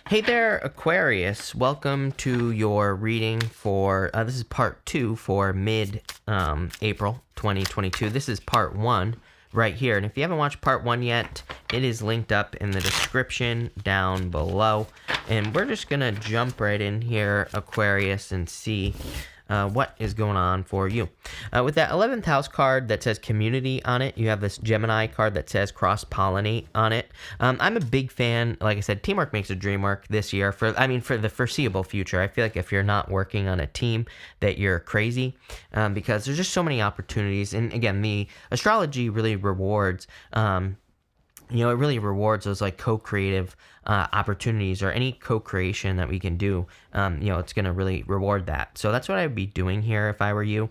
Hey there, Aquarius. Welcome to your reading for, this is part 2 for mid-April 2022. This is part 1 right here. And if you haven't watched part 1 yet, it is linked up in the description down below. And we're just going to jump right in here, Aquarius, and see what is going on for you. With that 11th house card that says community on it, you have this Gemini card that says cross-pollinate on it. I'm a big fan, like I said, teamwork makes the dream work this year, for the foreseeable future. I feel like if you're not working on a team, that you're crazy, because there's just so many opportunities. And again, the astrology really rewards, it really rewards those like co-creative opportunities, or any co-creation that we can do. It's going to really reward that. So that's what I'd be doing here if I were you,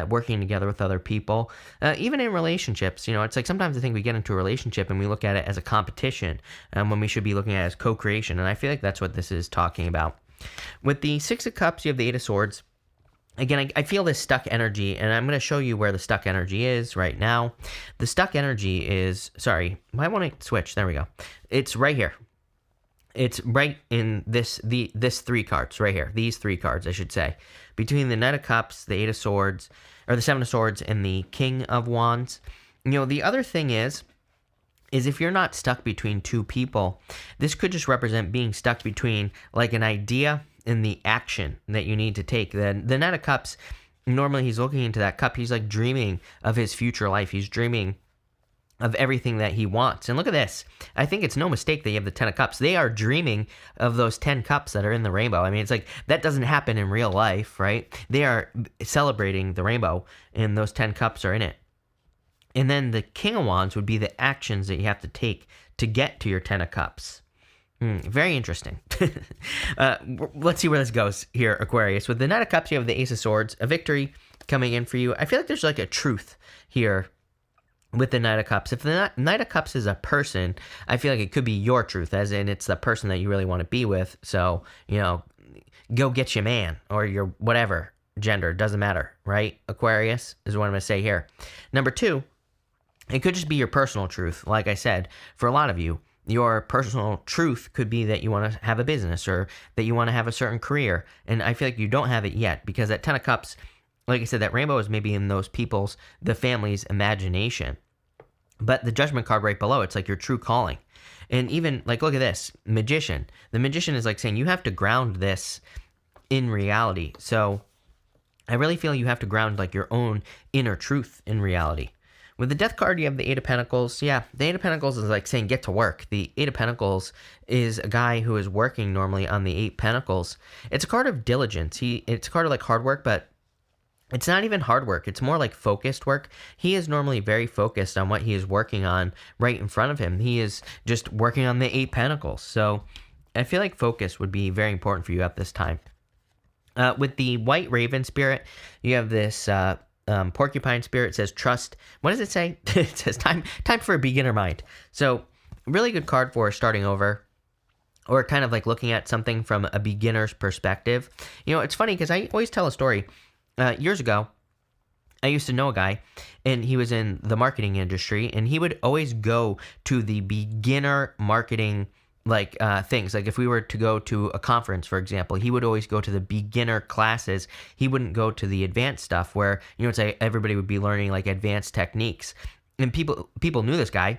working together with other people, even in relationships. It's like sometimes I think we get into a relationship and we look at it as a competition, when we should be looking at it as co-creation. And I feel like that's what this is talking about. With the Six of Cups, you have the Eight of Swords. Again, I feel this stuck energy, and I'm going to show you where the stuck energy is right now. The stuck energy is, sorry, why won't it switch? There we go. It's right here. It's right in this three cards right here. These three cards, I should say. Between the Knight of Cups, the Eight of Swords, or the Seven of Swords, and the King of Wands. The other thing is if you're not stuck between two people, this could just represent being stuck between like an idea and the action that you need to take. The Knight of Cups, normally he's looking into that cup. He's like dreaming of his future life. He's dreaming of everything that he wants. And look at this. I think it's no mistake that you have the Ten of Cups. They are dreaming of those 10 cups that are in the rainbow. I mean, it's like that doesn't happen in real life, right? They are celebrating the rainbow, and those 10 cups are in it. And then the King of Wands would be the actions that you have to take to get to your 10 of Cups. Very interesting. Let's see where this goes here, Aquarius. With the Knight of Cups, you have the Ace of Swords, a victory coming in for you. I feel like there's like a truth here with the Knight of Cups. If the Knight of Cups is a person, I feel like it could be your truth, as in it's the person that you really want to be with. So, go get your man, or your whatever gender, doesn't matter, right? Aquarius is what I'm going to say here. Number 2, it could just be your personal truth. Like I said, for a lot of you, your personal truth could be that you want to have a business, or that you want to have a certain career. And I feel like you don't have it yet, because that 10 of Cups, like I said, that rainbow is maybe in those people's, the family's imagination. But the Judgment card right below, it's like your true calling. And even, like, look at this, Magician. The Magician is like saying you have to ground this in reality. So I really feel you have to ground like your own inner truth in reality. With the Death card, you have the Eight of Pentacles. Yeah, the Eight of Pentacles is like saying get to work. The Eight of Pentacles is a guy who is working normally on the Eight Pentacles. It's a card of diligence. It's a card of like hard work, but it's not even hard work. It's more like focused work. He is normally very focused on what he is working on right in front of him. He is just working on the Eight Pentacles. So I feel like focus would be very important for you at this time. With the White Raven spirit, you have this porcupine spirit. Says trust. What does it say? It says time for a beginner mind. So really good card for starting over, or kind of like looking at something from a beginner's perspective. It's funny because I always tell a story. Years ago, I used to know a guy, and he was in the marketing industry, and he would always go to the beginner marketing things. Like if we were to go to a conference, for example, he would always go to the beginner classes. He wouldn't go to the advanced stuff where, it's like everybody would be learning like advanced techniques. And people knew this guy,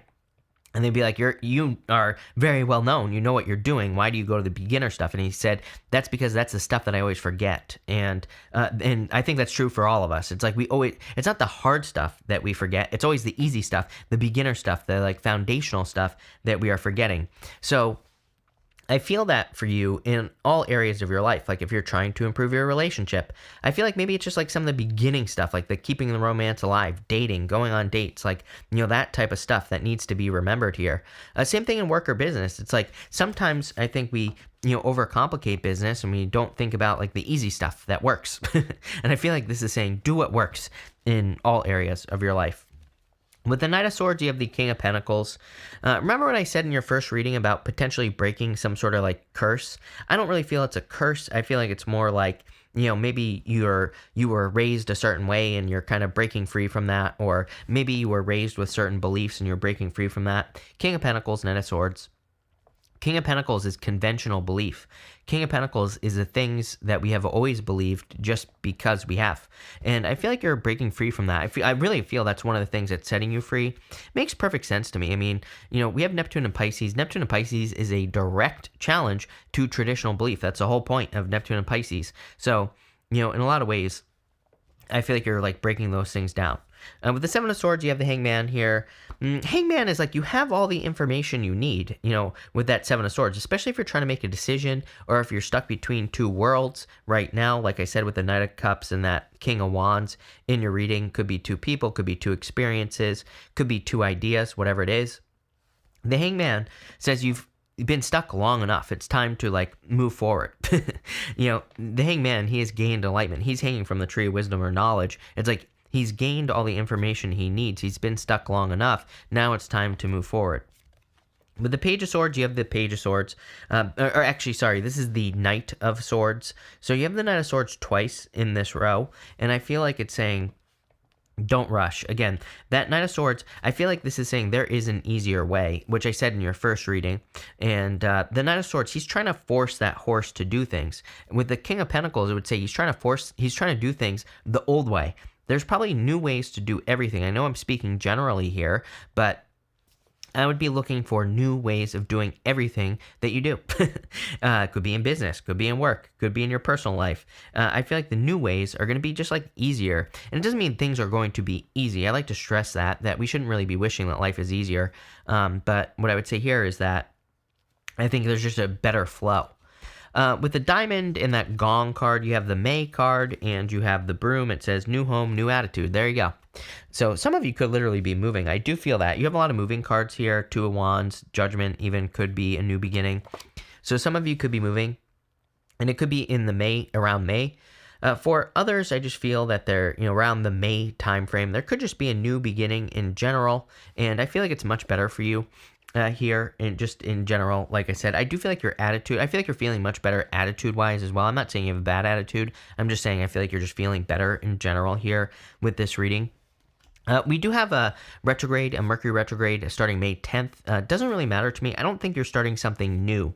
and they'd be like, you are very well known. You know what you're doing. Why do you go to the beginner stuff? And he said, that's because that's the stuff that I always forget. And I think that's true for all of us. It's like it's not the hard stuff that we forget. It's always the easy stuff, the beginner stuff, the like foundational stuff that we are forgetting. So I feel that for you in all areas of your life. Like if you're trying to improve your relationship, I feel like maybe it's just like some of the beginning stuff, like the keeping the romance alive, dating, going on dates, like, that type of stuff that needs to be remembered here. Same thing in work or business. It's like sometimes I think we, overcomplicate business, and we don't think about like the easy stuff that works. And I feel like this is saying do what works in all areas of your life. With the Knight of Swords, you have the King of Pentacles. Remember what I said in your first reading about potentially breaking some sort of like curse? I don't really feel it's a curse. I feel like it's more like, maybe you were raised a certain way and you're kind of breaking free from that, or maybe you were raised with certain beliefs and you're breaking free from that. King of Pentacles, Knight of Swords. King of Pentacles is conventional belief. King of Pentacles is the things that we have always believed just because we have. And I feel like you're breaking free from that. I really feel that's one of the things that's setting you free. Makes perfect sense to me. I mean, we have Neptune and Pisces. Neptune and Pisces is a direct challenge to traditional belief. That's the whole point of Neptune and Pisces. So, in a lot of ways, I feel like you're like breaking those things down. With the Seven of Swords, you have the Hangman here. Hangman is like you have all the information you need, with that Seven of Swords, especially if you're trying to make a decision or if you're stuck between two worlds right now. Like I said, with the Knight of Cups and that King of Wands in your reading, could be two people, could be two experiences, could be two ideas, whatever it is. The Hangman says you've been stuck long enough. It's time to like move forward. The Hangman, he has gained enlightenment. He's hanging from the tree of wisdom or knowledge. It's like he's gained all the information he needs. He's been stuck long enough. Now it's time to move forward. With the Page of Swords, you have the Page of Swords. This is the Knight of Swords. So you have the Knight of Swords twice in this row. And I feel like it's saying, don't rush. Again, that Knight of Swords, I feel like this is saying there is an easier way, which I said in your first reading. And the Knight of Swords, he's trying to force that horse to do things. With the King of Pentacles, it would say he's trying to do things the old way. There's probably new ways to do everything. I know I'm speaking generally here, but I would be looking for new ways of doing everything that you do. Could be in business, could be in work, could be in your personal life. I feel like the new ways are going to be just like easier. And it doesn't mean things are going to be easy. I like to stress that we shouldn't really be wishing that life is easier. But what I would say here is that I think there's just a better flow. With the Diamond and that Gong card, you have the May card and you have the Broom. It says new home, new attitude. There you go. So some of you could literally be moving. I do feel that. You have a lot of moving cards here. Two of Wands, Judgment even could be a new beginning. So some of you could be moving, and it could be in around May. For others, I just feel that they're, around the May time frame. There could just be a new beginning in general, and I feel like it's much better for you. Here and just in general, like I said, I do feel like your attitude, I feel like you're feeling much better attitude-wise as well. I'm not saying you have a bad attitude. I'm just saying I feel like you're just feeling better in general here with this reading. We do have a Mercury retrograde starting May 10th. Doesn't really matter to me. I don't think you're starting something new,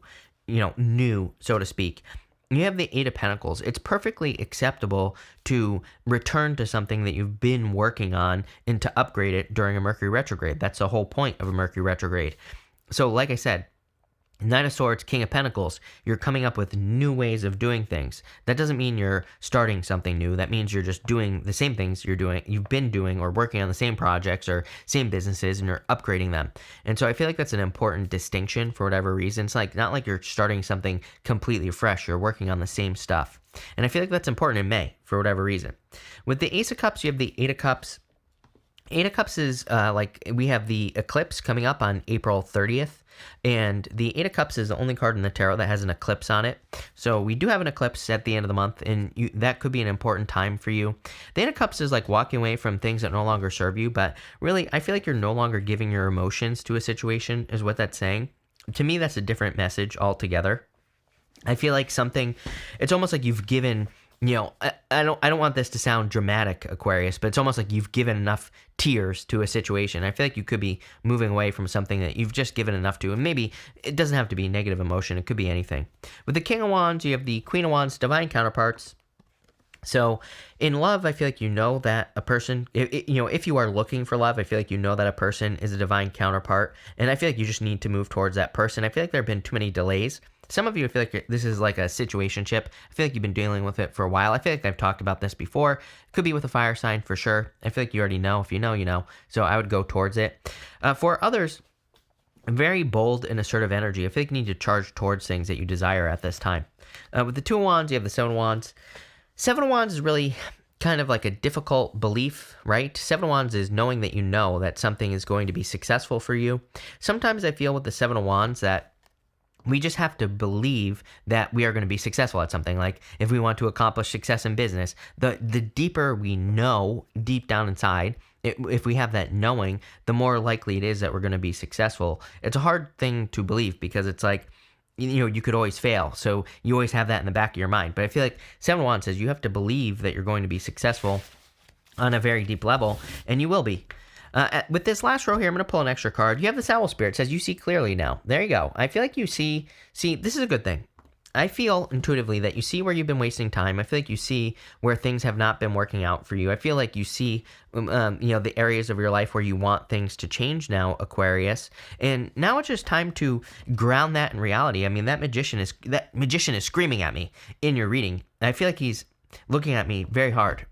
so to speak. You have the Eight of Pentacles. It's perfectly acceptable to return to something that you've been working on and to upgrade it during a Mercury retrograde. That's the whole point of a Mercury retrograde. So like I said, Knight of Swords, King of Pentacles, you're coming up with new ways of doing things. That doesn't mean you're starting something new. That means you're just doing the same things you've been doing or working on the same projects or same businesses, and you're upgrading them. And so I feel like that's an important distinction for whatever reason. It's like not like you're starting something completely fresh. You're working on the same stuff. And I feel like that's important in May for whatever reason. With the Ace of Cups, you have the Eight of Cups. Eight of Cups is we have the eclipse coming up on April 30th. And the Eight of Cups is the only card in the tarot that has an eclipse on it. So we do have an eclipse at the end of the month, and that could be an important time for you. The Eight of Cups is like walking away from things that no longer serve you, but really, I feel like you're no longer giving your emotions to a situation, is what that's saying. To me, that's a different message altogether. I feel like it's almost like you've given... I don't want this to sound dramatic, Aquarius, but it's almost like you've given enough tears to a situation. I feel like you could be moving away from something that you've just given enough to, and maybe it doesn't have to be negative emotion. It could be anything. With the King of Wands, you have the Queen of Wands, divine counterparts. So in love, I feel like that a person, if you are looking for love, I feel like that a person is a divine counterpart, and I feel like you just need to move towards that person. I feel like there have been too many delays. Some of you feel like this is like a situationship. I feel like you've been dealing with it for a while. I feel like I've talked about this before. It could be with a fire sign for sure. I feel like you already know. If you know, you know. So I would go towards it. For others, very bold and assertive energy. I feel like you need to charge towards things that you desire at this time. With the Two of Wands, you have the Seven of Wands. Seven of Wands is really kind of like a difficult belief, right? Seven of Wands is knowing that that something is going to be successful for you. Sometimes I feel with the Seven of Wands that we just have to believe that we are going to be successful at something. Like if we want to accomplish success in business, the deeper we know deep down inside, if we have that knowing, the more likely it is that we're going to be successful. It's a hard thing to believe because it's like, you could always fail. So you always have that in the back of your mind. But I feel like Seven of Wands says you have to believe that you're going to be successful on a very deep level, and you will be. With this last row here, I'm going to pull an extra card. You have this Owl Spirit. It says you see clearly now. There you go. I feel like you see, this is a good thing. I feel intuitively that you see where you've been wasting time. I feel like you see where things have not been working out for you. I feel like you see, the areas of your life where you want things to change now, Aquarius. And now it's just time to ground that in reality. I mean, that magician is screaming at me in your reading. I feel like he's looking at me very hard.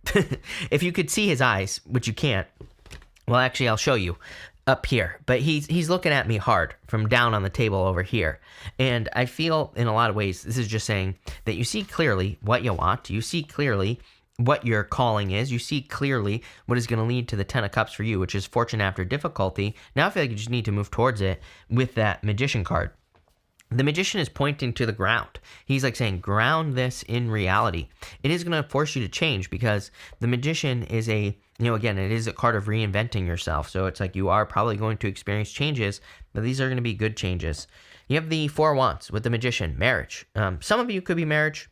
If you could see his eyes, which you can't, well, actually, I'll show you up here, but he's looking at me hard from down on the table over here. And I feel in a lot of ways, this is just saying that you see clearly what you want. You see clearly what your calling is. You see clearly what is going to lead to the 10 of Cups for you, which is fortune after difficulty. Now I feel like you just need to move towards it with that Magician card. The Magician is pointing to the ground. He's like saying, ground this in reality. It is going to force you to change because the Magician is again, it is a card of reinventing yourself. So it's like you are probably going to experience changes, but these are going to be good changes. You have the Four of Wands with the Magician, marriage. Some of you could be marriage.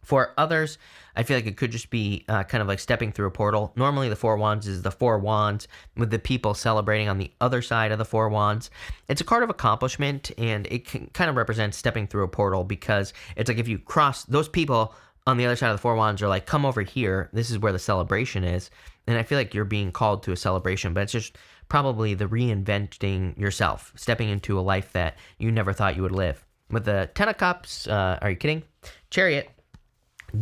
For others, I feel like it could just be kind of like stepping through a portal. Normally, the Four of Wands is the Four Wands with the people celebrating on the other side of the Four Wands. It's a card of accomplishment, and it can kind of represent stepping through a portal because it's like if you cross those people on the other side of the Four Wands are like, come over here. This is where the celebration is. And I feel like you're being called to a celebration, but it's just probably the reinventing yourself, stepping into a life that you never thought you would live. With the 10 of Cups, are you kidding? Chariot.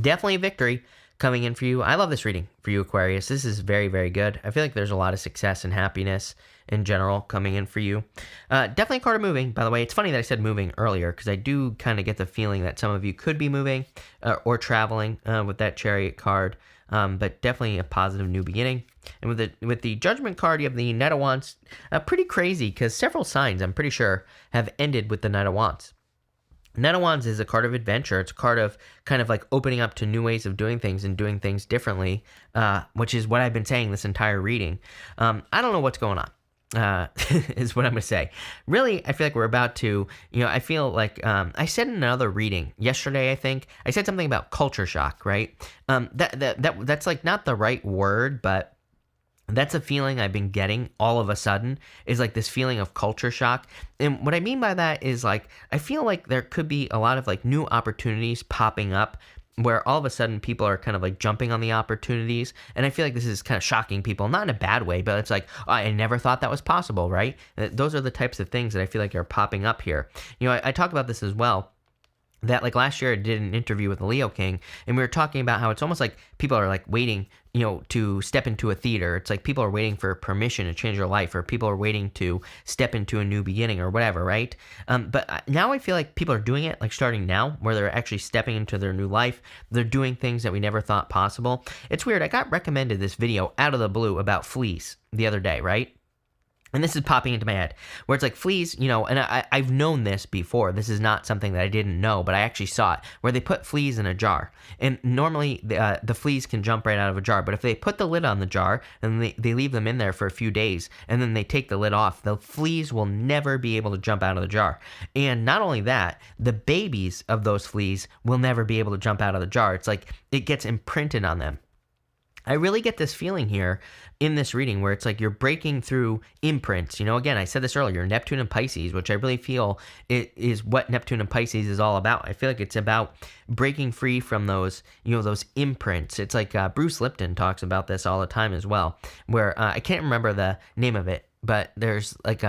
Definitely a victory coming in for you. I love this reading for you, Aquarius. This is very, very good. I feel like there's a lot of success and happiness in general coming in for you. Definitely a card of moving, by the way. It's funny that I said moving earlier because I do kind of get the feeling that some of you could be moving or traveling with that Chariot card, but definitely a positive new beginning. And with the Judgment card, you have the Knight of Wands. Pretty crazy because several signs, I'm pretty sure, have ended with the Knight of Wands. Knight of Wands is a card of adventure. It's a card of kind of like opening up to new ways of doing things and doing things differently, which is what I've been saying this entire reading. I don't know what's going on, is what I'm going to say. Really, I feel like we're about to, I feel like I said in another reading yesterday, I think, I said something about culture shock, right? That's like not the right word, but that's a feeling I've been getting all of a sudden is like this feeling of culture shock. And what I mean by that is like, I feel like there could be a lot of like new opportunities popping up where all of a sudden people are kind of like jumping on the opportunities. And I feel like this is kind of shocking people, not in a bad way, but it's like, oh, I never thought that was possible, right? Those are the types of things that I feel like are popping up here. I talk about this as well. That like last year I did an interview with the Leo King and we were talking about how it's almost like people are like waiting, to step into a theater. It's like people are waiting for permission to change their life or people are waiting to step into a new beginning or whatever, right? But now I feel like people are doing it like starting now where they're actually stepping into their new life. They're doing things that we never thought possible. It's weird. I got recommended this video out of the blue about fleas the other day, right? And this is popping into my head, where it's like fleas, and I've known this before. This is not something that I didn't know, but I actually saw it, where they put fleas in a jar. And normally, the fleas can jump right out of a jar, but if they put the lid on the jar, and they leave them in there for a few days, and then they take the lid off, the fleas will never be able to jump out of the jar. And not only that, the babies of those fleas will never be able to jump out of the jar. It's like it gets imprinted on them. I really get this feeling here in this reading where it's like you're breaking through imprints. Again, I said this earlier, Neptune and Pisces, which I really feel is what Neptune and Pisces is all about. I feel like it's about breaking free from those, those imprints. It's like Bruce Lipton talks about this all the time as well, where I can't remember the name of it, but there's like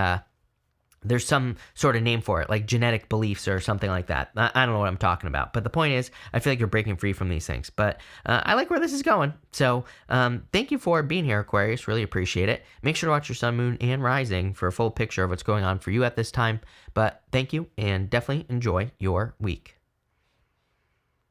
there's some sort of name for it, like genetic beliefs or something like that. I don't know what I'm talking about. But the point is, I feel like you're breaking free from these things. But I like where this is going. So thank you for being here, Aquarius. Really appreciate it. Make sure to watch your sun, moon, and rising for a full picture of what's going on for you at this time. But thank you, and definitely enjoy your week.